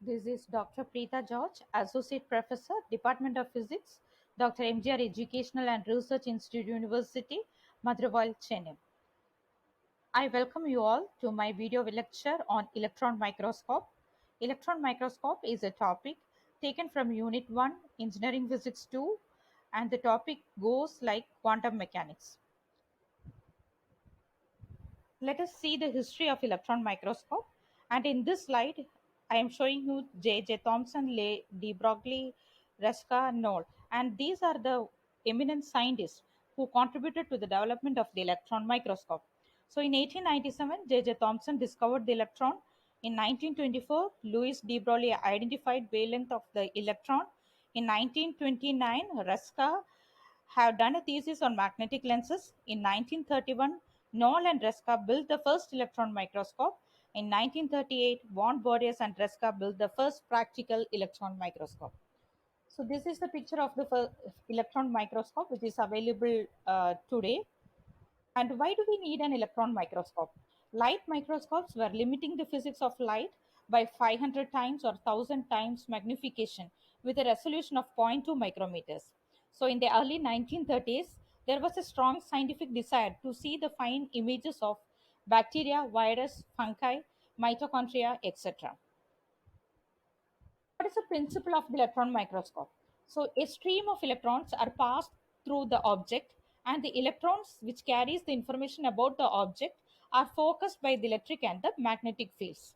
This is Dr. Preetha George, Associate Professor, Department of Physics, Dr. MGR Educational and Research Institute, University, Madurai, Chennai. I welcome you all to my video lecture on electron microscope. Electron microscope is a topic taken from Unit 1, Engineering Physics 2, and the topic goes like quantum mechanics. Let us see the history of electron microscope. And in this slide, I am showing you J. Thomson, Lay, de Broglie, Reska, Knoll. And these are the eminent scientists who contributed to the development of the electron microscope. So in 1897, J. Thomson discovered the electron. In 1924, Louis de Broglie identified wavelength of the electron. In 1929, Reska have done a thesis on magnetic lenses. In 1931, Knoll and Reska built the first electron microscope. In 1938, von Borries and Reska built the first practical electron microscope. So this is the picture of the first electron microscope which is available today. And why do we need an electron microscope? Light microscopes were limiting the physics of light by 500 times or 1000 times magnification with a resolution of zero point 0.2 micrometers. So, in the early 1930s, there was a strong scientific desire to see the fine images of bacteria, virus, fungi, mitochondria, etc. What is the principle of the electron microscope? So a stream of electrons are passed through the object, and the electrons which carries the information about the object are focused by the electric and the magnetic fields.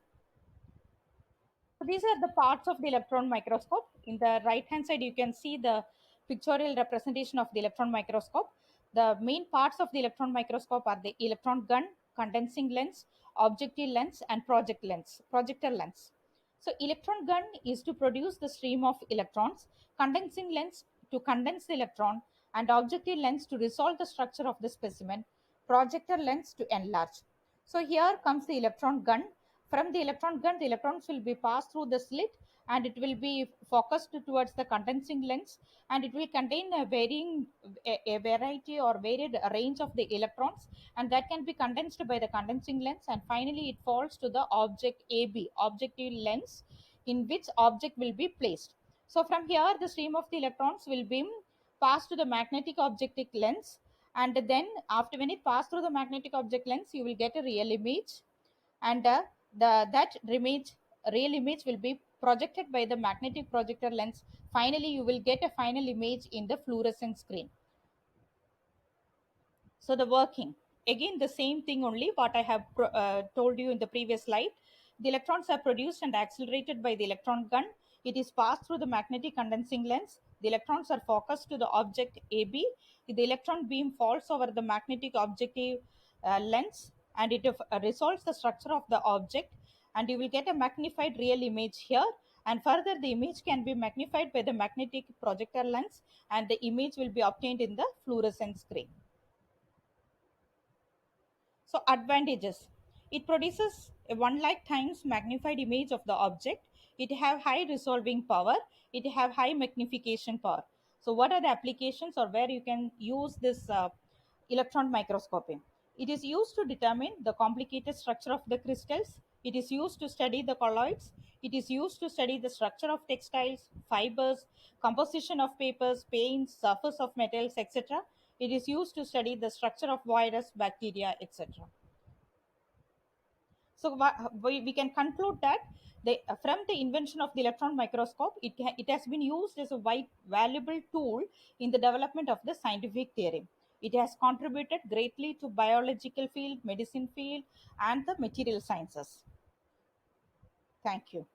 So these are the parts of the electron microscope. In the right hand side, you can see the pictorial representation of the electron microscope. The main parts of the electron microscope are the electron gun, condensing lens, objective lens, and projector lens. So electron gun is to produce the stream of electrons, condensing lens to condense the electron, and objective lens to resolve the structure of the specimen, projector lens to enlarge. So here comes the electron gun. From the electron gun, the electrons will be passed through the slit and it will be focused towards the condensing lens, and it will contain a variety or varied range of the electrons, and that can be condensed by the condensing lens, and finally it falls to the object AB, objective lens, in which object will be placed. So from here the stream of the electrons will be passed to the magnetic objective lens, and then after when it passed through the magnetic object lens you will get a real image, and that real image will be projected by the magnetic projector lens. Finally you will get a final image in the fluorescent screen. So the working, again the same thing only what I have told you in the previous slide. The electrons are produced and accelerated by the electron gun. It is passed through the magnetic condensing lens. The electrons are focused to the object AB. The electron beam falls over the magnetic objective lens, and it resolves the structure of the object, and you will get a magnified real image here. And further the image can be magnified by the magnetic projector lens, and the image will be obtained in the fluorescent screen. So advantages. It produces a 1 lakh times magnified image of the object. It have high resolving power. It have high magnification power. So what are the applications or where you can use this electron microscopy? It is used to determine the complicated structure of the crystals. It is used to study the colloids. It is used to study the structure of textiles, fibers, composition of papers, paints, surface of metals, etc. It is used to study the structure of virus, bacteria, etc. So we can conclude that from the invention of the electron microscope, it has been used as a valuable tool in the development of the scientific theory. It has contributed greatly to biological field, medicine field, and the material sciences. Thank you.